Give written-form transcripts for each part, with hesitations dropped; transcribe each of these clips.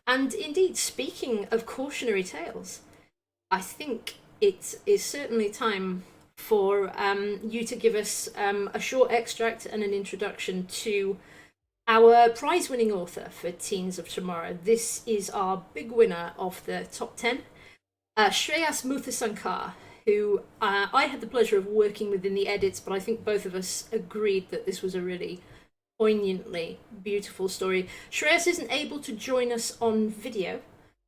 And indeed, speaking of cautionary tales, I think it is certainly time for you to give us a short extract and an introduction to our prize winning author for Teens of Tomorrow. This is our big winner of the top 10, Shreyas Muthusankar, who I had the pleasure of working with in the edits, but I think both of us agreed that this was a really poignantly beautiful story. Shreyas isn't able to join us on video,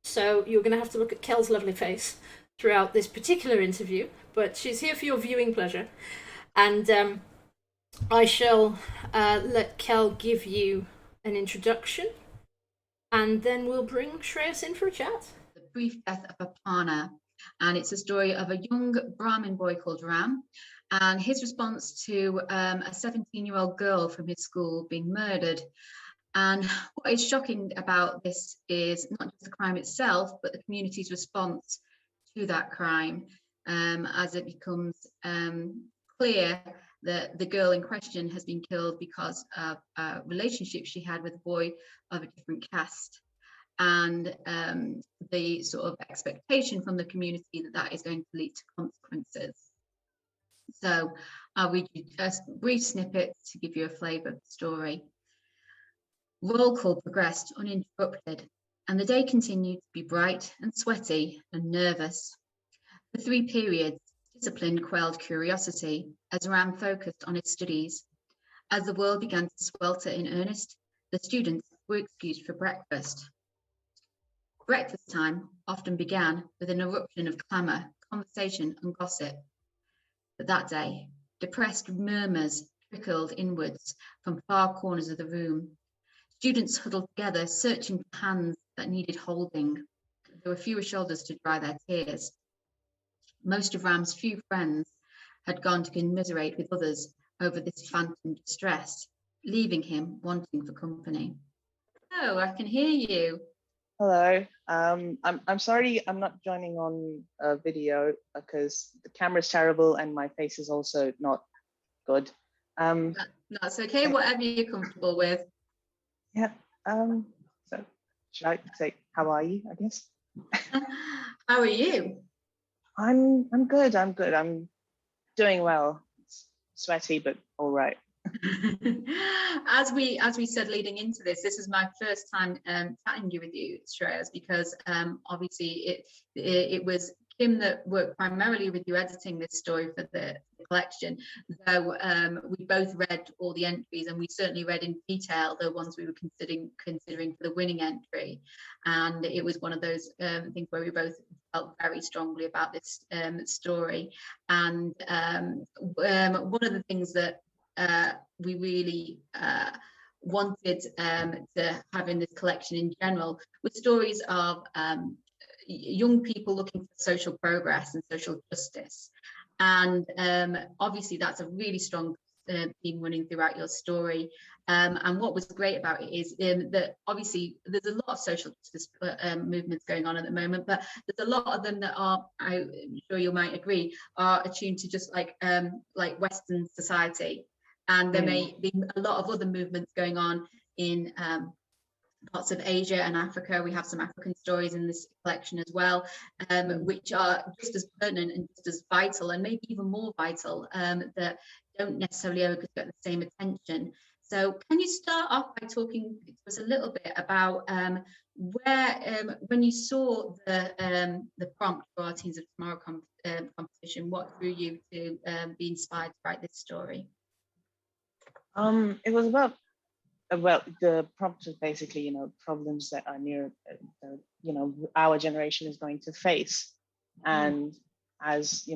so you're going to have to look at Kel's lovely face throughout this particular interview, but she's here for your viewing pleasure. And I shall let Kel give you an introduction, and then we'll bring Shreyas in for a chat. The Brief Death of Aparna, and it's a story of a young Brahmin boy called Ram and his response to a 17-year-old girl from his school being murdered. And what is shocking about this is not just the crime itself, but the community's response to that crime, as it becomes clear that the girl in question has been killed because of a relationship she had with a boy of a different caste. And the sort of expectation from the community that that is going to lead to consequences. So I'll read you just a brief snippet to give you a flavour of the story. Roll call progressed uninterrupted, and the day continued to be bright and sweaty and nervous. For 3 periods, discipline quelled curiosity as Ram focused on his studies. As the world began to swelter in earnest, the students were excused for breakfast. Breakfast time often began with an eruption of clamour, conversation and gossip. But that day, depressed murmurs trickled inwards from far corners of the room. Students huddled together, searching for hands that needed holding. There were fewer shoulders to dry their tears. Most of Ram's few friends had gone to commiserate with others over this phantom distress, leaving him wanting for company. Oh, I can hear you. Hello. I'm sorry I'm not joining on video because the camera's terrible and my face is also not good. That's okay, whatever you're comfortable with. Yeah. So should I say how are you, I guess? How are you? I'm good. I'm doing well. It's sweaty, but all right. As we said leading into this is my first time chatting with you, Shreyas, because obviously it was Kim that worked primarily with you editing this story for the collection, though we both read all the entries, and we certainly read in detail the ones we were considering for the winning entry, and it was one of those things where we both felt very strongly about this story. And one of the things that we really wanted to have in this collection in general were stories of young people looking for social progress and social justice. And obviously that's a really strong theme running throughout your story. And what was great about it is that obviously there's a lot of social justice movements going on at the moment, but there's a lot of them that are, I'm sure you might agree, are attuned to just like Western society. And there may be a lot of other movements going on in parts of Asia and Africa. We have some African stories in this collection as well, which are just as pertinent and just as vital, and maybe even more vital, that don't necessarily ever get the same attention. So can you start off by talking to us a little bit about where, when you saw the prompt for our Teens of Tomorrow competition, what drew you to be inspired to write this story? It was about well, the prompt was basically, problems that are near, our generation is going to face. And as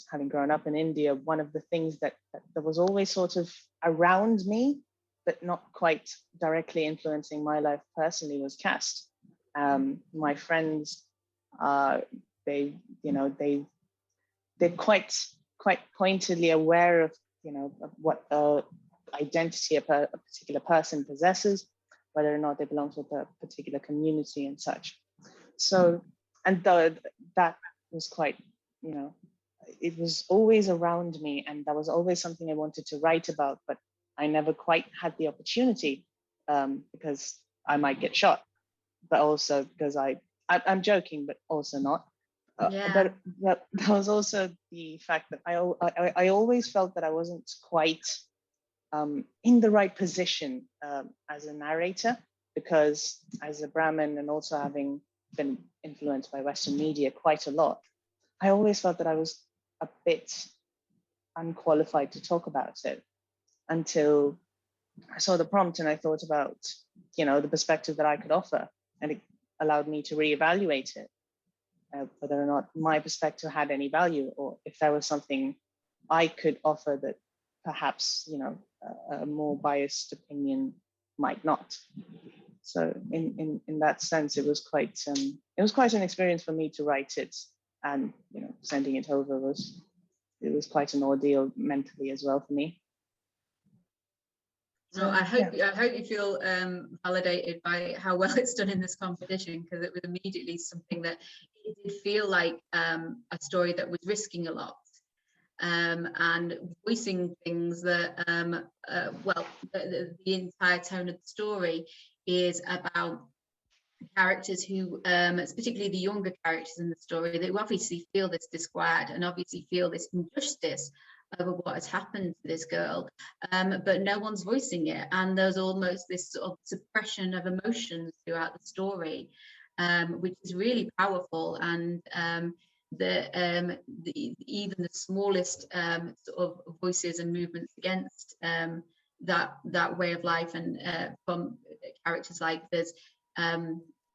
having grown up in India, one of the things that was always sort of around me, but not quite directly influencing my life personally, was caste. My friends, they're quite pointedly aware of, of what identity a particular person possesses, whether or not they belong to a particular community and such. So, and that was quite, it was always around me, and that was always something I wanted to write about, but I never quite had the opportunity because I might get shot. but also because I'm joking, but also not. Yeah. But there was also the fact that I always felt that I wasn't quite in the right position as a narrator, because as a Brahmin and also having been influenced by Western media quite a lot, I always felt that I was a bit unqualified to talk about it, until I saw the prompt and I thought about, the perspective that I could offer, and it allowed me to reevaluate it, whether or not my perspective had any value, or if there was something I could offer that perhaps, a more biased opinion might not. So in that sense, it was quite an experience for me to write it, and sending it over was quite an ordeal mentally as well for me. So I hope you feel validated by how well it's done in this competition, because it was immediately something that it did feel like a story that was risking a lot, and voicing things that the entire tone of the story is about characters who, particularly the younger characters in the story, they obviously feel this disquiet and obviously feel this injustice over what has happened to this girl, but no one's voicing it, and there's almost this sort of suppression of emotions throughout the story, which is really powerful. And even the smallest sort of voices and movements against that way of life, and from characters like this.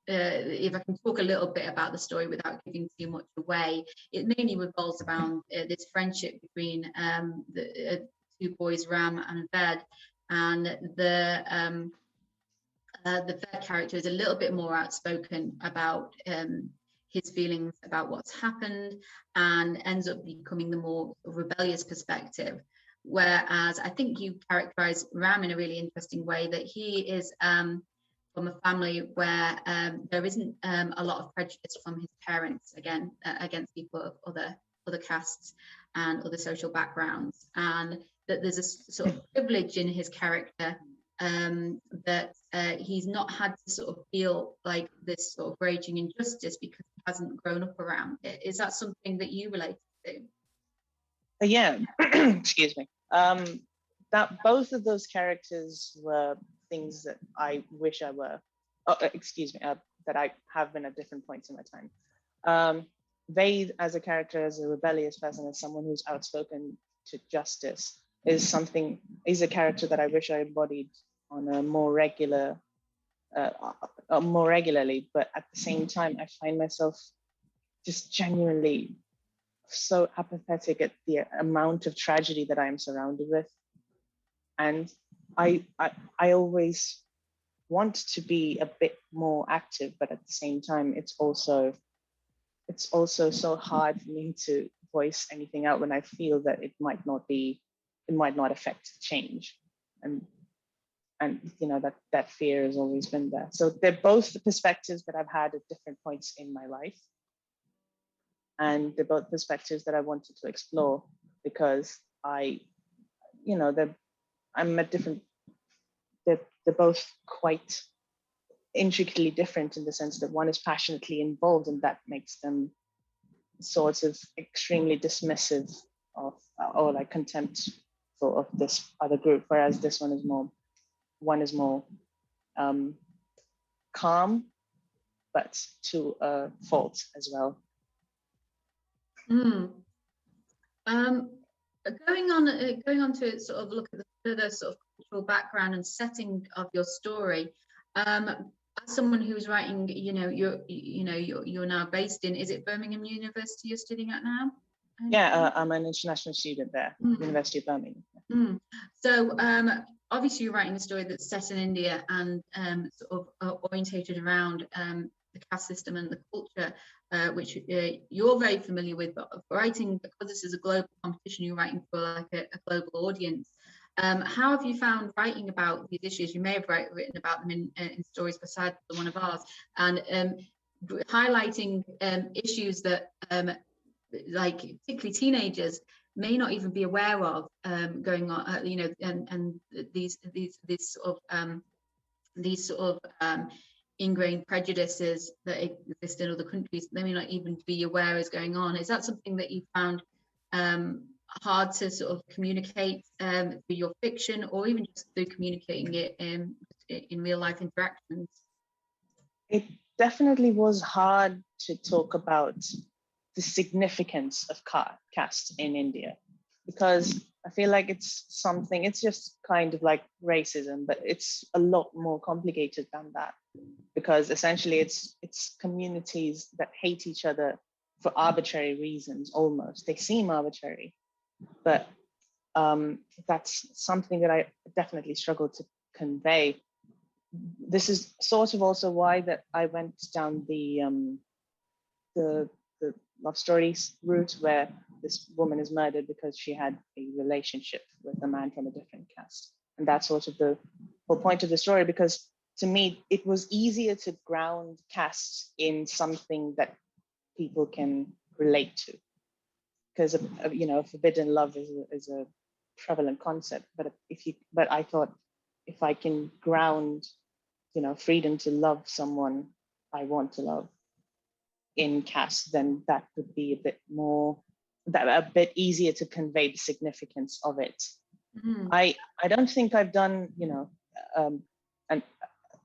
If I can talk a little bit about the story without giving too much away, it mainly revolves around this friendship between the two boys, Ram and Ved, and the Ved character is a little bit more outspoken about his feelings about what's happened, and ends up becoming the more rebellious perspective. Whereas I think you characterize Ram in a really interesting way, that he is from a family where there isn't a lot of prejudice from his parents against people of other castes and other social backgrounds, and that there's a sort of privilege in his character, that he's not had to sort of feel like this sort of raging injustice because he hasn't grown up around it. Is that something that you relate to? Yeah, excuse me. That both of those characters were things that I wish I were. That I have been at different points in my time. Vade as a character, as a rebellious person, as someone who's outspoken to justice, is a character that I wish I embodied on a more regularly. But at the same time, I find myself just genuinely so apathetic at the amount of tragedy that I am surrounded with, and I always want to be a bit more active, but at the same time, it's also so hard for me to voice anything out when I feel that it might not affect change, and that fear has always been there. So they're both the perspectives that I've had at different points in my life, and they're both perspectives that I wanted to explore, because I'm at different. They're both quite intricately different in the sense that one is passionately involved, and that makes them sort of extremely dismissive of or like contempt of this other group, whereas this one is more calm, but to a fault as well. Going on to sort of look at the further sort of cultural background and setting of your story, as someone who's writing, you're now based in, is it Birmingham University you're studying at now? Yeah, I'm an international student there, University of Birmingham. So obviously you're writing a story that's set in India and sort of orientated around the caste system and the culture, which you're very familiar with, but writing, because this is a global competition, you're writing for like a global audience. How have you found writing about these issues? You may have written about them in stories besides the one of ours, and highlighting issues that like particularly teenagers may not even be aware of going on, and these sort of ingrained prejudices that exist in other countries they may not even be aware is going on. Is that something that you found hard to sort of communicate through your fiction, or even just through communicating it in real life interactions? It definitely was hard to talk about the significance of caste in India, because I feel like it's just kind of like racism, but it's a lot more complicated than that, because essentially it's communities that hate each other for arbitrary reasons. Almost, they seem arbitrary, but that's something that I definitely struggle to convey. This is sort of also why that I went down the love stories route, where this woman is murdered because she had a relationship with a man from a different caste. And that's sort of the whole point of the story, because to me, it was easier to ground caste in something that people can relate to. Because, forbidden love is a prevalent concept. But I thought, if I can ground, freedom to love someone I want to love in caste, then that would be a bit easier to convey the significance of it. Mm. I don't think I've done an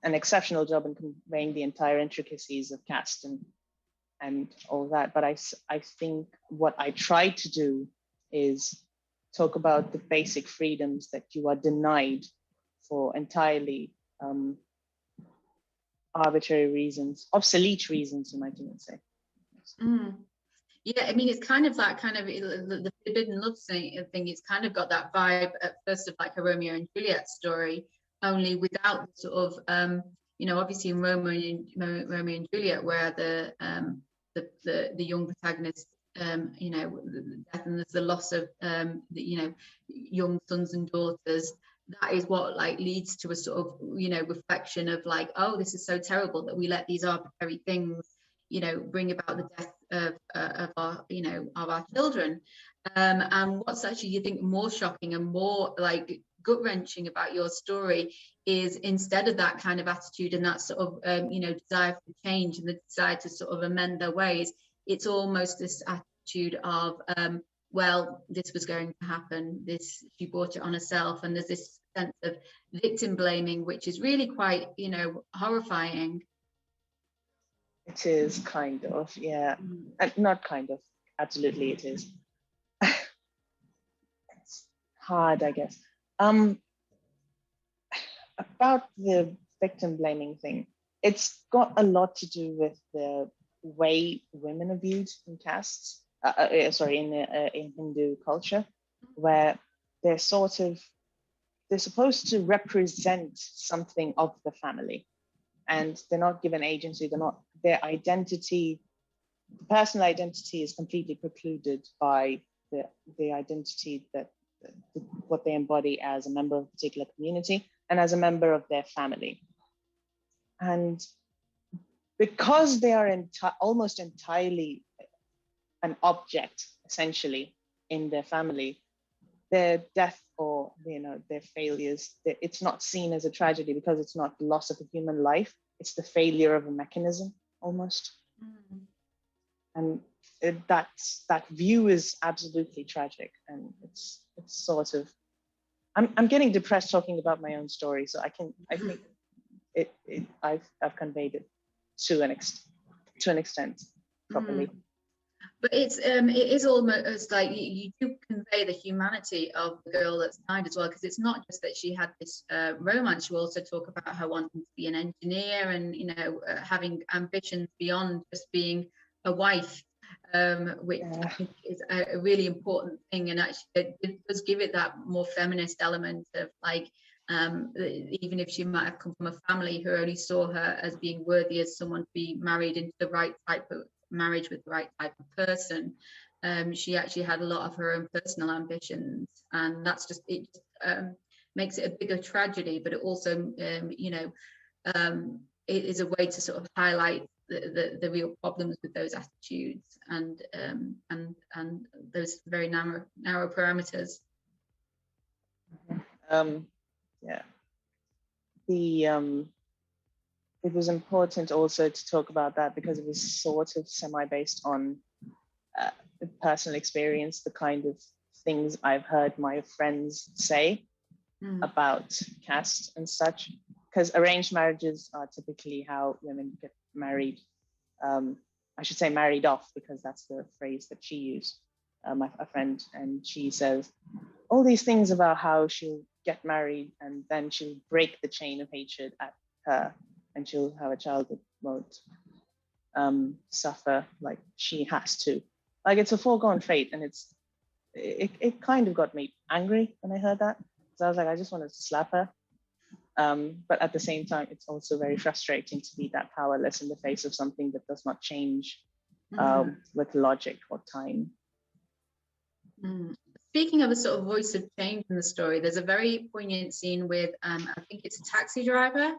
exceptional job in conveying the entire intricacies of caste and all that, but I think what I try to do is talk about the basic freedoms that you are denied for entirely arbitrary reasons, obsolete reasons, you might even say. Mm. Yeah, I mean, it's kind of that kind of the forbidden love thing. It's kind of got that vibe at first of like a Romeo and Juliet story, only without the sort of obviously in Romeo and Juliet, where the young protagonist, the death and the loss of young sons and daughters. That is what like leads to a sort of reflection of like, oh, this is so terrible that we let these arbitrary things bring about the death of our children. And what's actually, you think, more shocking and more like gut-wrenching about your story is, instead of that kind of attitude and that sort of desire for change and the desire to sort of amend their ways, it's almost this attitude of well, this was going to happen, she brought it on herself, and there's this sense of victim blaming, which is really quite horrifying. It is kind of, yeah. Not kind of, absolutely it is. It's hard, I guess. About the victim blaming thing, it's got a lot to do with the way women are viewed in castes, in Hindu culture, where they're supposed to represent something of the family, and they're not given agency. Their identity, the personal identity, is completely precluded by the identity that what they embody as a member of a particular community and as a member of their family. And because they are almost entirely an object, essentially, in their family, their death or their failures, it's not seen as a tragedy, because it's not the loss of a human life, it's the failure of a mechanism almost. And that view is absolutely tragic, and it's sort of, I'm getting depressed talking about my own story, so I think I've conveyed it to an extent properly. But it is almost like you do convey the humanity of the girl that's died as well, because it's not just that she had this romance. You also talk about her wanting to be an engineer and having ambitions beyond just being a wife, which I think is a really important thing, and actually it does give it that more feminist element of like, even if she might have come from a family who only saw her as being worthy as someone to be married into the right type of marriage with the right type of person, she actually had a lot of her own personal ambitions, and that's just it. Makes it a bigger tragedy, but it also it is a way to sort of highlight the real problems with those attitudes and those very narrow parameters. Yeah, it was important also to talk about that because it was sort of semi-based on personal experience, the kind of things I've heard my friends say about caste and such. Because arranged marriages are typically how women get married. I should say married off, because that's the phrase that she used, a friend, and she says all these things about how she'll get married and then she'll break the chain of hatred at her and she'll have a child that won't suffer like she has to. Like, it's a foregone fate, and it kind of got me angry when I heard that. So I was like, I just wanted to slap her. But at the same time, it's also very frustrating to be that powerless in the face of something that does not change with logic or time. Speaking of a sort of voice of change in the story, there's a very poignant scene with, I think it's a taxi driver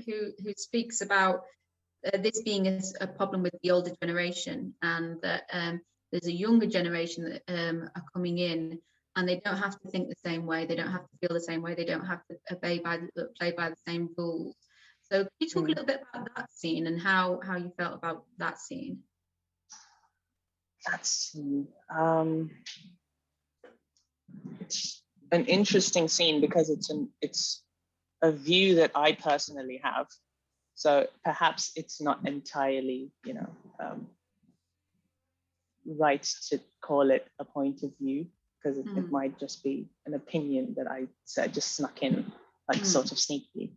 who speaks about this being a problem with the older generation, and that there's a younger generation that are coming in, and they don't have to think the same way, they don't have to feel the same way, they don't have to play by the same rules. So can you talk a little bit about that scene and how you felt about that scene? That scene, it's an interesting scene because it's a view that I personally have. So perhaps it's not entirely, right to call it a point of view, because it might just be an opinion that I said, just snuck in, like sort of sneakily.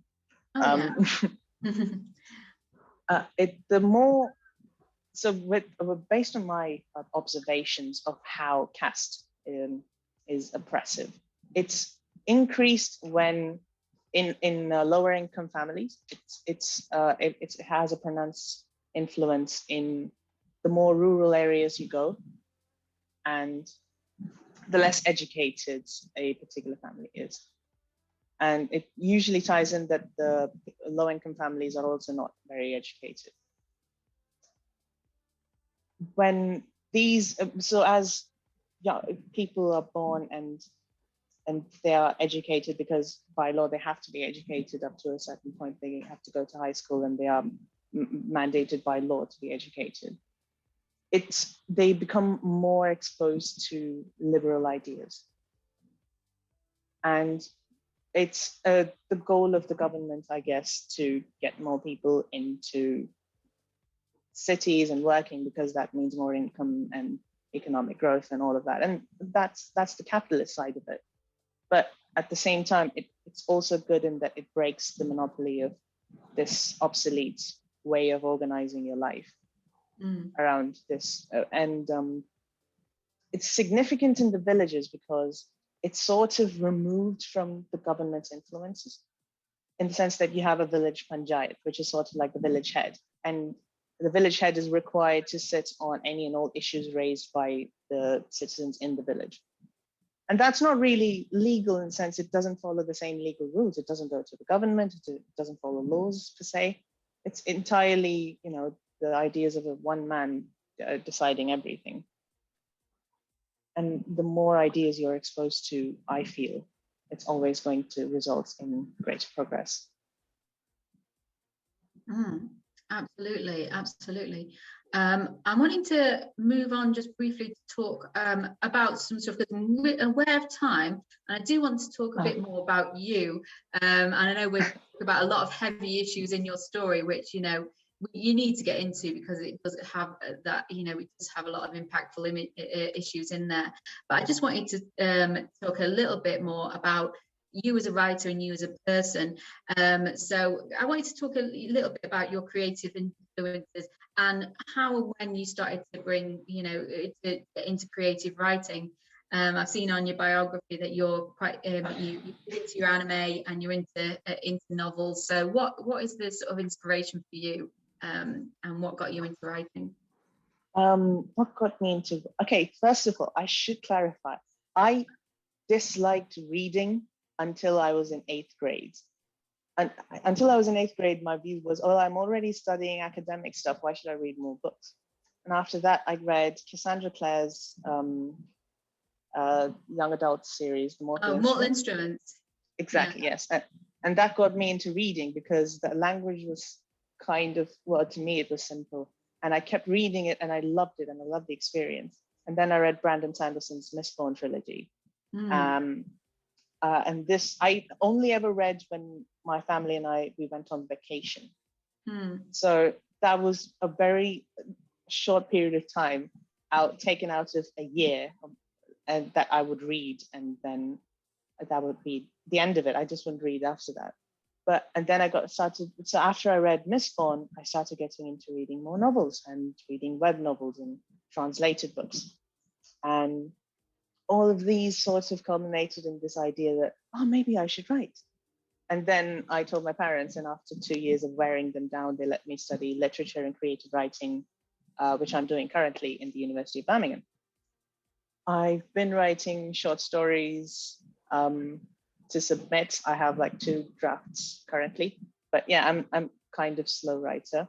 Based on my observations of how caste is oppressive, it's increased when in lower income families. It has a pronounced influence in the more rural areas you go, and the less educated a particular family is. And it usually ties in that the low income families are also not very educated. When these, as people are born and they are educated, because by law they have to be educated up to a certain point, they have to go to high school and they are mandated by law to be educated. They become more exposed to liberal ideas. And it's the goal of the government, I guess, to get more people into cities and working, because that means more income and economic growth and all of that. And that's the capitalist side of it. But at the same time, it's also good in that it breaks the monopoly of this obsolete way of organizing your life around this. It's significant in the villages because it's sort of removed from the government's influences, in the sense that you have a village panchayat, which is sort of like the village head. And the village head is required to sit on any and all issues raised by the citizens in the village. And that's not really legal in the sense it doesn't follow the same legal rules. It doesn't go to the government. It doesn't follow laws per se. It's entirely, the ideas of a one man deciding everything. And the more ideas you're exposed to, I feel, it's always going to result in greater progress. Absolutely, absolutely. I'm wanting to move on just briefly to talk about some stuff, because I'm aware of time, and I do want to talk a bit more about you. And I know we've talked about a lot of heavy issues in your story, which, you need to get into, because it does have that, it does have a lot of impactful issues in there. But I just wanted to talk a little bit more about you as a writer and you as a person. So I wanted to talk a little bit about your creative influences and how and when you started to bring, into creative writing. I've seen on your biography that you're quite you into your anime and you're into novels. So what is the sort of inspiration for you, and what got you into writing? What got me into? Okay, first of all, I should clarify. I disliked reading until I was in 8th grade. And until I was in 8th grade, my view was, I'm already studying academic stuff. Why should I read more books? And after that, I read Cassandra Clare's young adult series, The Mortal Instruments. Exactly, yeah. Yes. And that got me into reading, because the language was kind of, well, to me, it was simple. And I kept reading it and I loved it and I loved the experience. And then I read Brandon Sanderson's Mistborn trilogy. And this I only ever read when my family and we went on vacation. So that was a very short period of time taken out of a year, and that I would read, and then that would be the end of it. I just wouldn't read after that. And then I got started. So after I read Mistborn, I started getting into reading more novels and reading web novels and translated books. And all of these sorts of culminated in this idea that, oh, maybe I should write. And then I told my parents, and after 2 years of wearing them down, they let me study literature and creative writing, which I'm doing currently in the University of Birmingham. I've been writing short stories to submit. I have like 2 drafts currently, but yeah, I'm kind of slow writer.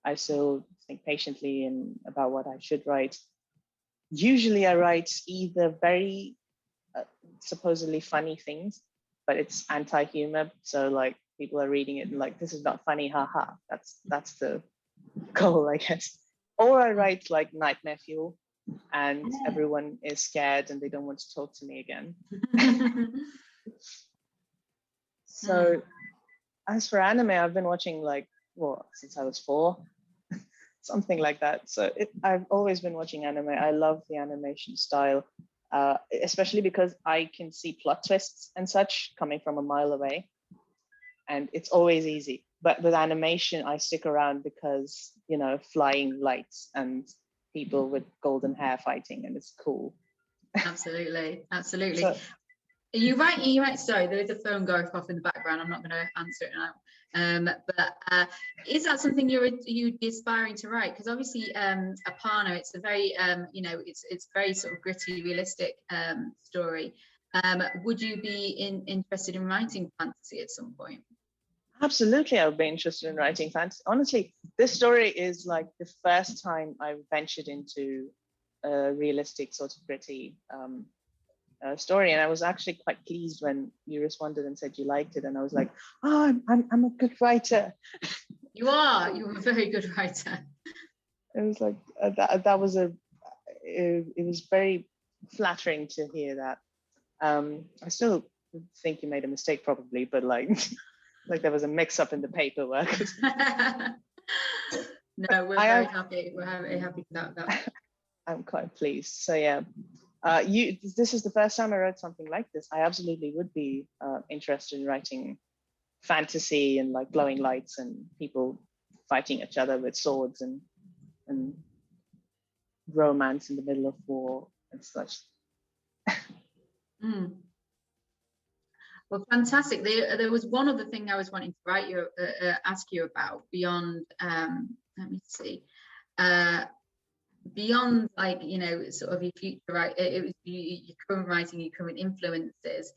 I still think patiently and about what I should write. Usually I write either very supposedly funny things, but it's anti-humor. So like people are reading it and like, this is not funny, haha. That's the goal, I guess. Or I write like nightmare fuel, and everyone is scared and they don't want to talk to me again. So as for anime, I've been watching since I was 4, something like that. So I've always been watching anime. I love the animation style, especially because I can see plot twists and such coming from a mile away, and it's always easy. But with animation, I stick around because, flying lights and people with golden hair fighting, and it's cool. Absolutely. So, You're right. Sorry, there is a phone going off in the background. I'm not going to answer it now. But is that something you'd be aspiring to write? Because obviously, Aparna, it's a very, it's very sort of gritty, realistic story. Would you be interested in writing fantasy at some point? Absolutely, I would be interested in writing fantasy. Honestly, this story is like the first time I ventured into a realistic, sort of gritty story, and I was actually quite pleased when you responded and said you liked it, and I was like, oh, I'm a good writer. You're a very good writer. It was like it was very flattering to hear that. I still think you made a mistake probably, but like there was a mix-up in the paperwork. No, we're very happy. We're very happy for that. I'm quite pleased. So yeah, this is the first time I wrote something like this. I absolutely would be interested in writing fantasy and like glowing lights and people fighting each other with swords and romance in the middle of war and such. Well, fantastic. There was one other thing I was wanting to ask you about beyond. Let me see. Beyond, like, sort of your future, right? It was your current writing, your current influences.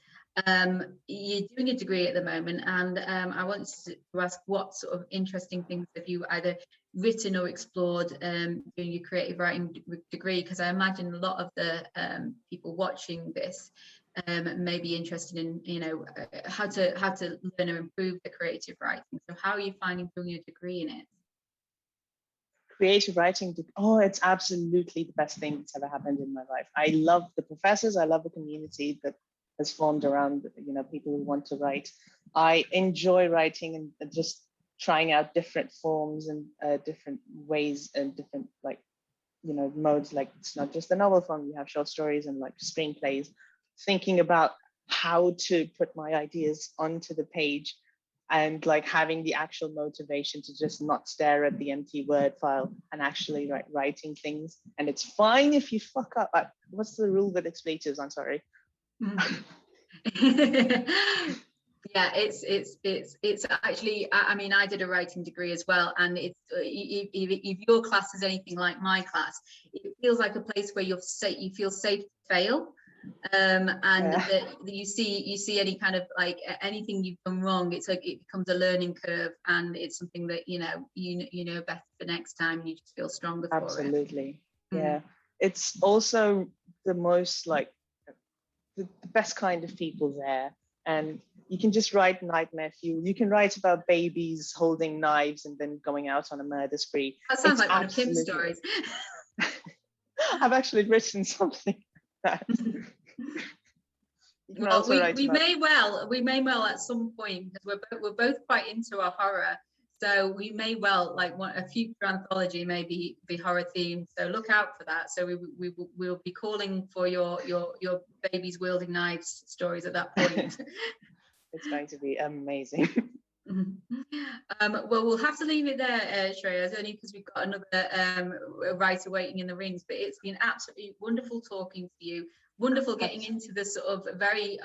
You're doing a degree at the moment, and I wanted to ask what sort of interesting things have you either written or explored during your creative writing degree? Because I imagine a lot of the people watching this may be interested in, how to learn or improve the creative writing. So how are you finding doing a degree in it? Creative writing, it's absolutely the best thing that's ever happened in my life. I love the professors. I love the community that has formed around, people who want to write. I enjoy writing and just trying out different forms and different ways and different modes. Like, it's not just the novel form. You have short stories and like screenplays. Thinking about how to put my ideas onto the page, and like having the actual motivation to just not stare at the empty Word file and actually writing things. And it's fine if you fuck up. What's the rule with expletives? I'm sorry. Yeah, it's actually, I mean, I did a writing degree as well, and it's if your class is anything like my class, it feels like a place where you feel safe to fail. That you see any kind of like anything you've done wrong, it's like it becomes a learning curve, and it's something that you know better for next time. You just feel stronger for it. Absolutely. Yeah, it's also the most like the best kind of people there, and you can just write nightmare fuel. You can write about babies holding knives and then going out on a murder spree. That sounds It's like one of Kim's absolutely- stories. I've actually written something like that. You can Well, also write we about- may well at some point, because we're both quite into our horror. So we may well, like, want a future anthology maybe be horror themed. So look out for that. So we'll be calling for your babies wielding knives stories at that point. It's going to be amazing. Well, we'll have to leave it there, Shreyas, only because we've got another writer waiting in the rings. But it's been absolutely wonderful talking to you. Wonderful getting into the sort of very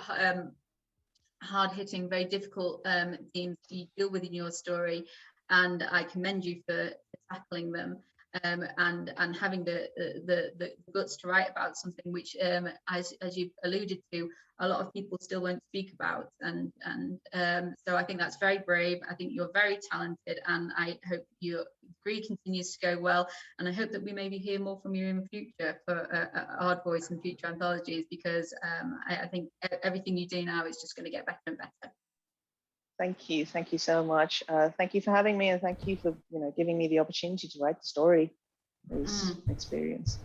hard-hitting, very difficult themes you deal with in your story, and I commend you for tackling them and having the guts to write about something which, as you've alluded to, a lot of people still won't speak about, and so I think that's very brave. I think you're very talented, and I hope your degree continues to go well, and I hope that we maybe hear more from you in the future for Hard Voice and future anthologies, because I think everything you do now is just going to get better and better. Thank you so much. Thank you for having me, and thank you for giving me the opportunity to write the story. It was an experience.